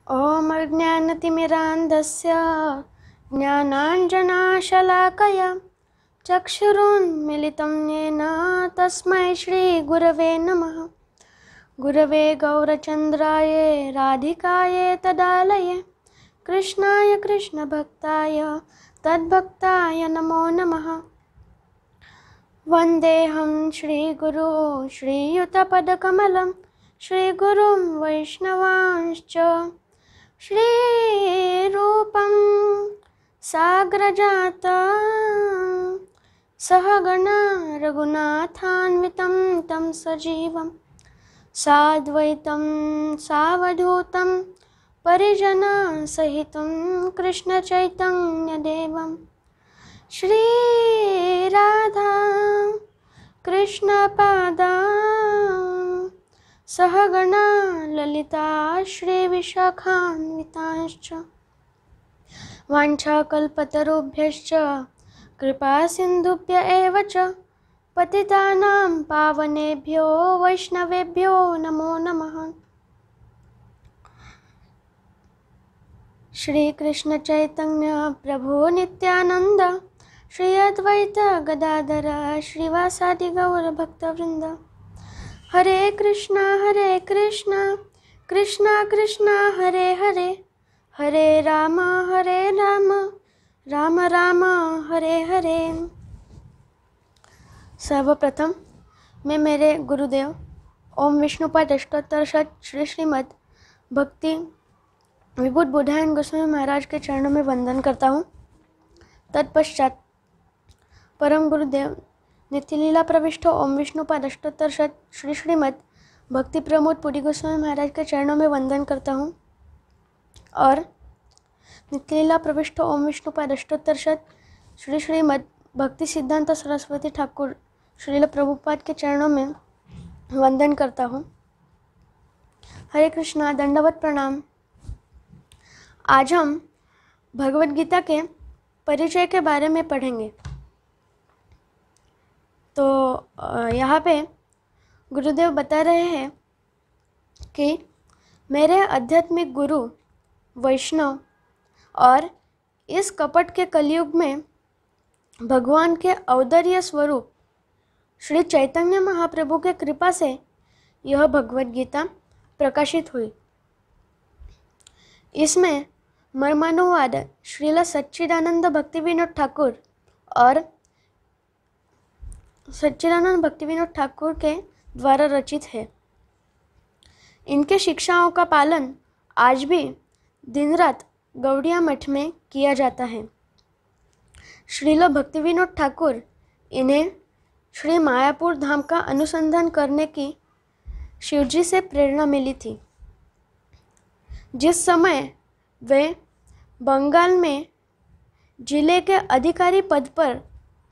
ॐ अज्ञानतिमिरान्धस्य ज्ञानाञ्जनशलाकया चक्षुरुन्मीलितं येन तस्मै श्रीगुरवे नमः। गुरवे गौरचन्द्राय राधिकाय तदालये कृष्णाय कृष्णभक्ताय तद्भक्ताय नमो नमः। वन्देऽहं श्रीगुरो श्रीयुतपदकमलं श्रीगुरुं वैष्णवांश्च श्रीरूपं साग्रजातं सहगणा रघुनाथान्वितं तं सजीवं साद्वैतं सावधूतं परिजनसहितं कृष्णचैतन्यदेवं श्रीराधा कृष्णपादा सहगणा ललिता श्रीविशाखान्वितांश्च वाञ्छाकल्पतरुभ्यश्च कृपासिन्धुभ्य एव च पतितानां पावनेभ्यो वैष्णवेभ्यो नमो नमः। श्रीकृष्ण चैतन्य प्रभु नित्यानंद श्री अद्वैत गदाधर श्रीवासादि गौर भक्तवृंद। हरे कृष्णा कृष्णा कृष्णा हरे हरे, हरे राम राम राम हरे हरे। सर्वप्रथम मैं मेरे गुरुदेव ओम विष्णुपाद अष्टोत्तर शत श्री श्रीमद् भक्ति विभूत बुधायन गोस्वामी महाराज के चरणों में वंदन करता हूँ। तत्पश्चात परम गुरुदेव नित्यलीला प्रविष्ट ओम विष्णुपाद अष्टोत्तर शत श्री श्रीमद् भक्ति प्रमोद पुरी गोस्वामी महाराज के चरणों में वंदन करता हूँ और नित्यलीला प्रविष्ट ओम विष्णुपाद अष्टोत्तर शत श्री श्रीमद् भक्ति सिद्धांत सरस्वती ठाकुर श्रील प्रभुपाद के चरणों में वंदन करता हूँ। हरे कृष्णा, दंडवत प्रणाम। आज हम भगवद गीता के परिचय के बारे में पढ़ेंगे। तो यहाँ पे गुरुदेव बता रहे हैं कि मेरे आध्यात्मिक गुरु वैष्णव और इस कपट के कलयुग में भगवान के औदार्य स्वरूप श्री चैतन्य महाप्रभु के कृपा से यह भगवद गीता प्रकाशित हुई। इसमें मर्मानुवाद श्रील सच्चिदानंद भक्तिविनोद ठाकुर और सच्चिदानंद भक्तिविनोद ठाकुर के द्वारा रचित है। इनके शिक्षाओं का पालन आज भी दिन रात गौड़िया मठ में किया जाता है। श्रील भक्तिविनोद ठाकुर इन्हें श्री मायापुर धाम का अनुसंधान करने की शिवजी से प्रेरणा मिली थी। जिस समय वे बंगाल में जिले के अधिकारी पद पर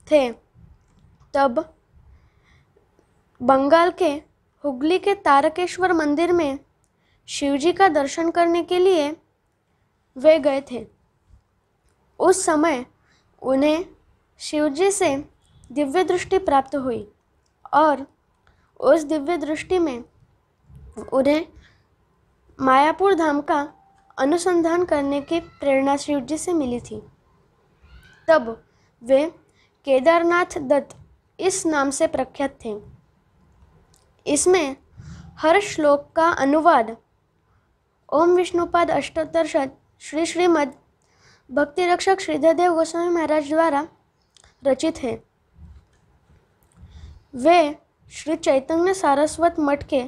थे, तब बंगाल के हुगली के तारकेश्वर मंदिर में शिवजी का दर्शन करने के लिए वे गए थे। उस समय उन्हें शिवजी से दिव्य दृष्टि प्राप्त हुई और उस दिव्य दृष्टि में उन्हें मायापुर धाम का अनुसंधान करने की प्रेरणा शिवजी से मिली थी। तब वे केदारनाथ दत्त इस नाम से प्रख्यात थे। इसमें हर श्लोक का अनुवाद ओम विष्णुपाद अष्टोत्तर शत श्री श्रीमद् भक्ति रक्षक श्रीधरदेव गोस्वामी महाराज द्वारा रचित है। वे श्री चैतन्य सारस्वत मठ के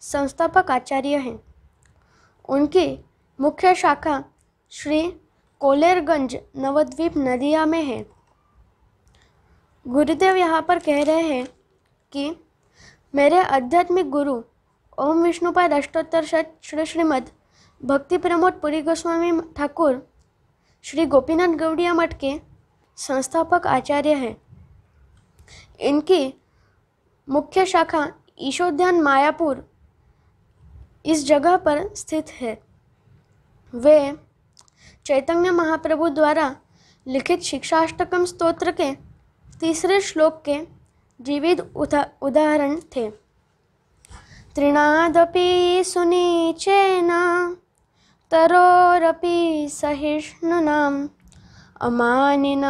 संस्थापक आचार्य हैं। उनकी मुख्य शाखा श्री कोलेरगंज नवद्वीप नदिया में है। गुरुदेव यहाँ पर कह रहे हैं कि मेरे आध्यात्मिक गुरु ओम विष्णुपाद अष्टोत्तर शत श्री श्रीमद् भक्ति प्रमोद पुरी गोस्वामी ठाकुर श्री गोपीनाथ गौड़िया मठ के संस्थापक आचार्य हैं। इनकी मुख्य शाखा ईशोद्यान मायापुर इस जगह पर स्थित है। वे चैतन्य महाप्रभु द्वारा लिखित शिक्षाष्टकम स्तोत्र के तीसरे श्लोक के जीवित उदाहरण थे। तृणादपि सुनीचेन तरोरपि सहिष्णुनाम् अमानिनामानदेन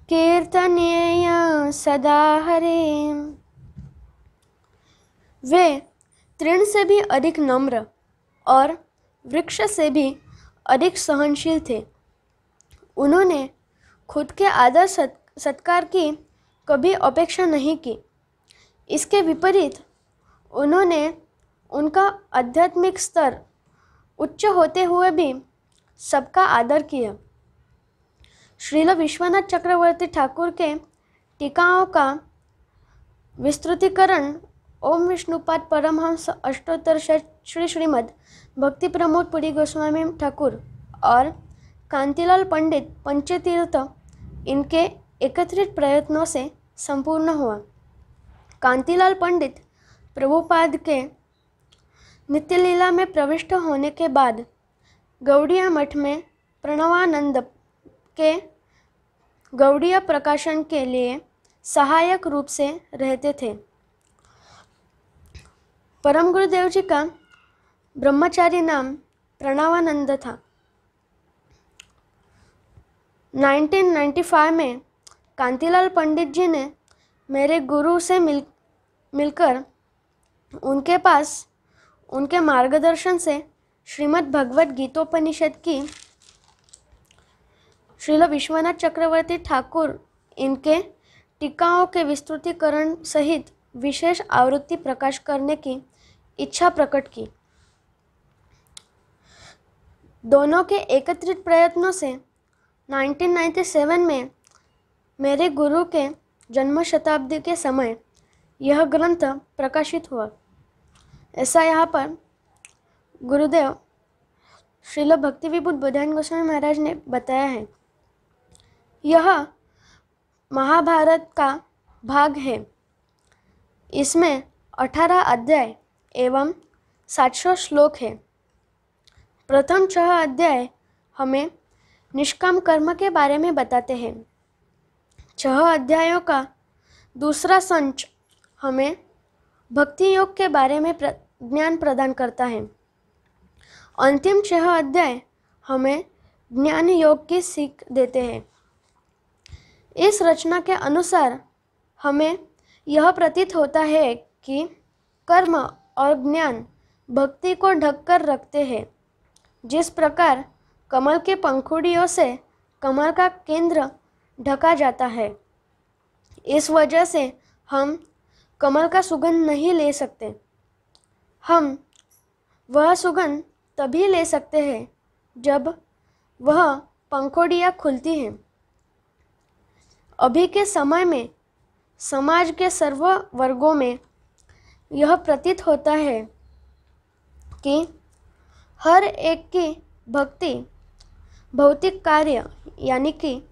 कीर्तनीय सदा हरे। वे तृण से भी अधिक नम्र और वृक्ष से भी अधिक सहनशील थे। उन्होंने खुद के आदर सत्कार की कभी अपेक्षा नहीं की। इसके विपरीत उन्होंने उनका आध्यात्मिक स्तर उच्च होते हुए भी सबका आदर किया। श्रील विश्वनाथ चक्रवर्ती ठाकुर के टीकाओं का विस्तृतीकरण ओम विष्णुपाद परमहंस अष्टोत्तर श्री श्रीमद् भक्ति प्रमोद पुरी गोस्वामी ठाकुर और कांतिलाल पंडित पंचतीर्थ इनके एकत्रित प्रयत्नों से संपूर्ण हुआ। कांतिलाल पंडित प्रभुपाद के नित्यलीला में प्रविष्ट होने के बाद गौड़िया मठ में प्रणवानंद के गौड़िया प्रकाशन के लिए सहायक रूप से रहते थे। परम गुरुदेव जी का ब्रह्मचारी नाम प्रणवानंद था। 1995 में कांतिलाल पंडित जी ने मेरे गुरु से मिलकर उनके पास उनके मार्गदर्शन से श्रीमद् भगवत गीतोपनिषद की श्रील विश्वनाथ चक्रवर्ती ठाकुर इनके टीकाओं के विस्तृतीकरण सहित विशेष आवृत्ति प्रकाश करने की इच्छा प्रकट की। दोनों के एकत्रित प्रयत्नों से 1997 में मेरे गुरु के जन्म शताब्दी के समय यह ग्रंथ प्रकाशित हुआ। ऐसा यहाँ पर गुरुदेव श्रील भक्ति विभूत बुधायन गोस्वामी महाराज ने बताया है। यह महाभारत का भाग है। इसमें 18 अध्याय एवं 700 श्लोक है। प्रथम 6 अध्याय हमें निष्काम कर्म के बारे में बताते हैं। 6 अध्यायों का दूसरा संच हमें भक्ति योग के बारे में ज्ञान प्रदान करता है। अंतिम 6 अध्याय हमें ज्ञान योग की सीख देते हैं। इस रचना के अनुसार हमें यह प्रतीत होता है कि कर्म और ज्ञान भक्ति को ढक कर रखते हैं। जिस प्रकार कमल के पंखुड़ियों से कमल का केंद्र ढका जाता है, इस वजह से हम कमल का सुगंध नहीं ले सकते। हम वह सुगंध तभी ले सकते हैं जब वह पंखुड़ियाँ खुलती हैं। अभी के समय में समाज के सर्व वर्गों में यह प्रतीत होता है कि हर एक की भक्ति भौतिक कार्य यानी कि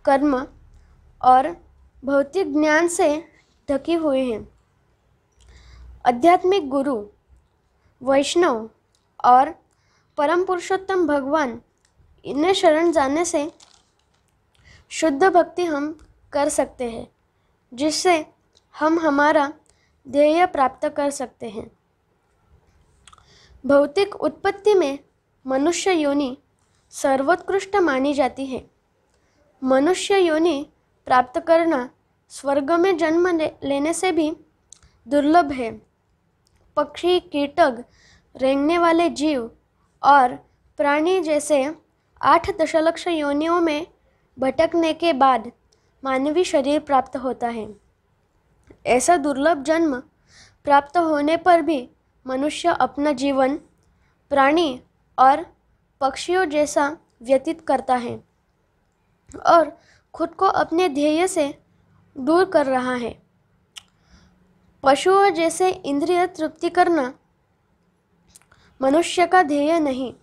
कर्म और भौतिक ज्ञान से ढकी हुई है। आध्यात्मिक गुरु, वैष्णव और परम पुरुषोत्तम भगवान इन्हें शरण जाने से शुद्ध भक्ति हम कर सकते हैं, जिससे हम हमारा ध्येय प्राप्त कर सकते हैं। भौतिक उत्पत्ति में मनुष्य योनि सर्वोत्कृष्ट मानी जाती है। मनुष्य योनि प्राप्त करना स्वर्ग में जन्म लेने से भी दुर्लभ है। पक्षी, कीटक, रेंगने वाले जीव और प्राणी जैसे 8 दशलक्ष योनियों में भटकने के बाद मानवीय शरीर प्राप्त होता है। ऐसा दुर्लभ जन्म प्राप्त होने पर भी मनुष्य अपना जीवन प्राणी और पक्षियों जैसा व्यतीत करता है और खुद को अपने ध्येय से दूर कर रहा है। पशुओं जैसे इंद्रिय तृप्ति करना मनुष्य का ध्येय नहीं।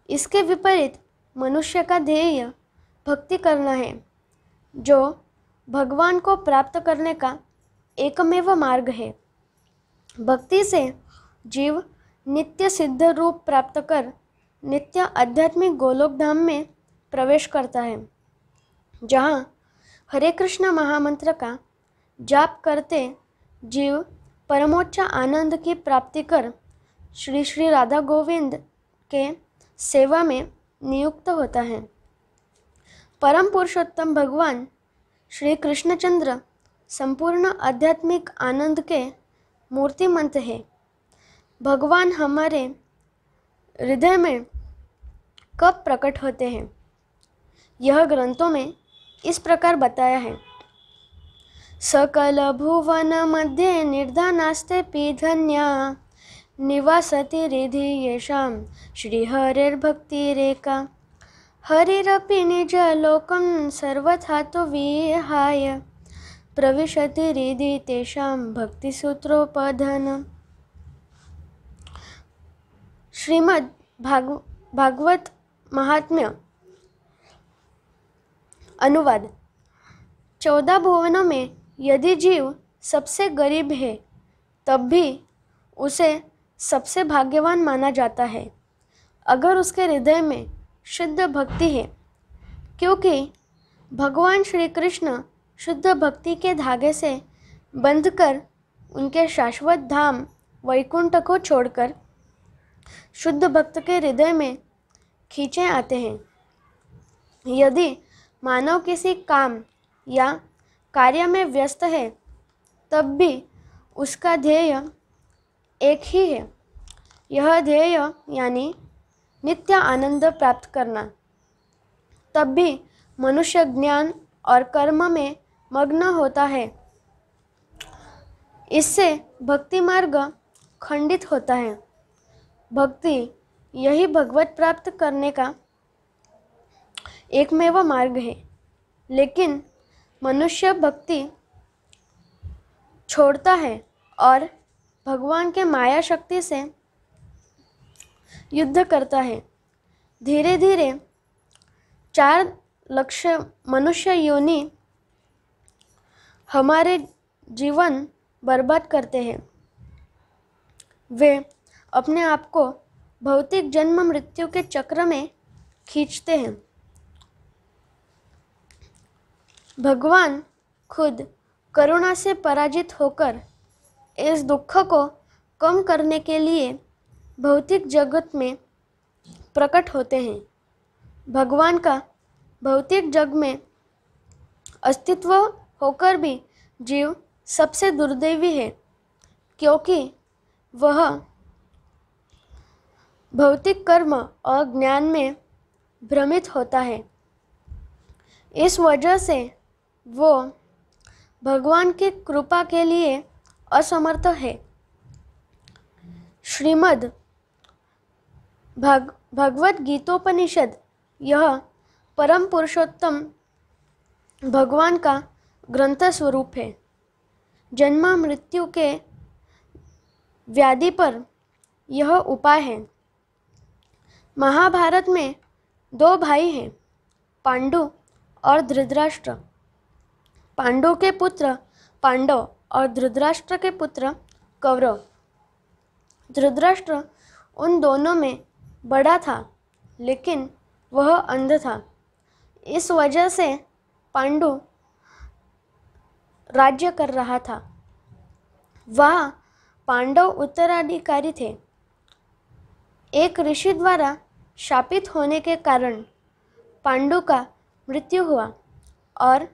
इसके विपरीत मनुष्य का ध्येय भक्ति करना है, जो भगवान को प्राप्त करने का एकमेव मार्ग है। भक्ति से जीव नित्य सिद्ध रूप प्राप्त कर नित्य आध्यात्मिक गोलोक धाम में प्रवेश करता है, जहाँ हरे कृष्ण महामंत्र का जाप करते जीव परमोच्च आनंद की प्राप्ति कर श्री श्री राधा गोविंद के सेवा में नियुक्त होता है। परम पुरुषोत्तम भगवान श्री कृष्णचंद्र संपूर्ण आध्यात्मिक आनंद के मूर्तिमंत है। भगवान हमारे हृदय में कब प्रकट होते हैं, यह ग्रंथों में इस प्रकार बताया है। सकल भुवन मध्ये निर्धनास्तेऽपि धन्या निवासति हृदि येषां श्रीहरेर्भक्तिरेका हरिरपि निजलोकं सर्वथा तु विहाय प्रविशति हृदि तेषां भक्तिसूत्रोपधन। श्रीमद् भागवत महात्म्य अनुवाद। 14 भुवनों में यदि जीव सबसे गरीब है तब भी उसे सबसे भाग्यवान माना जाता है अगर उसके हृदय में शुद्ध भक्ति है, क्योंकि भगवान श्री कृष्ण शुद्ध भक्ति के धागे से बंधकर उनके शाश्वत धाम वैकुंठ को छोड़कर शुद्ध भक्त के हृदय में खींचे आते हैं। यदि मानव किसी काम या कार्य में व्यस्त है तब भी उसका ध्येय एक ही है। यह ध्येय यानी नित्य आनंद प्राप्त करना। तब भी मनुष्य ज्ञान और कर्म में मग्न होता है। इससे भक्ति मार्ग खंडित होता है। भक्ति यही भगवत प्राप्त करने का एकमेव मार्ग है, लेकिन मनुष्य भक्ति छोड़ता है और भगवान के माया शक्ति से युद्ध करता है। धीरे धीरे 4 लाख मनुष्य योनि हमारे जीवन बर्बाद करते हैं। वे अपने आप को भौतिक जन्म मृत्यु के चक्र में खींचते हैं। भगवान खुद करुणा से पराजित होकर इस दुख को कम करने के लिए भौतिक जगत में प्रकट होते हैं। भगवान का भौतिक जग में अस्तित्व होकर भी जीव सबसे दुर्दैवी है, क्योंकि वह भौतिक कर्म और ज्ञान में भ्रमित होता है। इस वजह से वो भगवान की कृपा के लिए असमर्थ है। श्रीमद् भगवद गीतोपनिषद यह परम पुरुषोत्तम भगवान का ग्रंथ स्वरूप है। जन्म मृत्यु के व्याधि पर यह उपाय है। महाभारत में 2 भाई हैं, पांडु और धृतराष्ट्र। पांडु के पुत्र पांडव और धृतराष्ट्र के पुत्र कौरव। धृतराष्ट्र उन दोनों में बड़ा था, लेकिन वह अंध था। इस वजह से पांडु राज्य कर रहा था। वह पांडव उत्तराधिकारी थे। एक ऋषि द्वारा शापित होने के कारण पांडु का मृत्यु हुआ और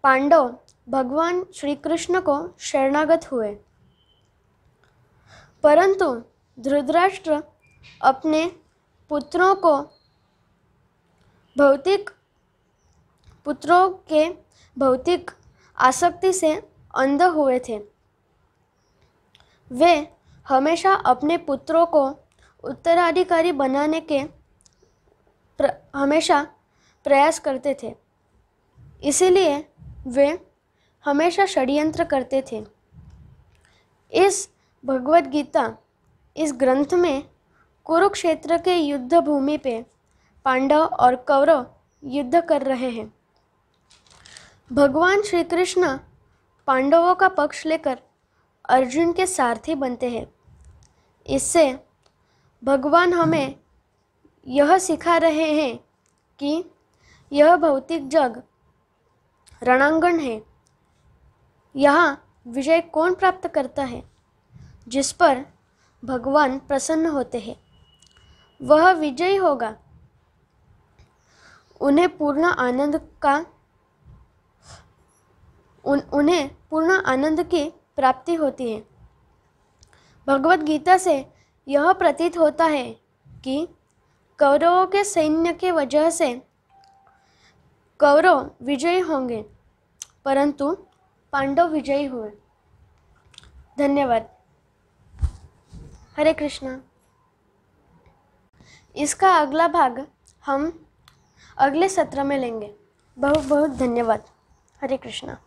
पांडव भगवान श्री कृष्ण को शरणागत हुए। परंतु धृतराष्ट्र अपने पुत्रों के भौतिक आसक्ति से अंध हुए थे। वे हमेशा अपने पुत्रों को उत्तराधिकारी बनाने के हमेशा प्रयास करते थे। इसीलिए वे हमेशा षड्यंत्र करते थे। इस भगवद गीता इस ग्रंथ में कुरुक्षेत्र के युद्ध भूमि पे पांडव और कौरव युद्ध कर रहे हैं। भगवान श्री कृष्ण पांडवों का पक्ष लेकर अर्जुन के सारथी बनते हैं। इससे भगवान हमें यह सिखा रहे हैं कि यह भौतिक जग रणांगण है। यहाँ विजय कौन प्राप्त करता है? जिस पर भगवान प्रसन्न होते हैं, वह विजयी होगा। उन्हें पूर्ण आनंद की प्राप्ति होती है। भगवत गीता से यह प्रतीत होता है कि कौरवों के सैन्य के वजह से कौरव विजयी होंगे, परंतु पांडव विजयी हुए। धन्यवाद। हरे कृष्णा। इसका अगला भाग हम अगले सत्र में लेंगे। बहुत बहुत धन्यवाद। हरे कृष्णा।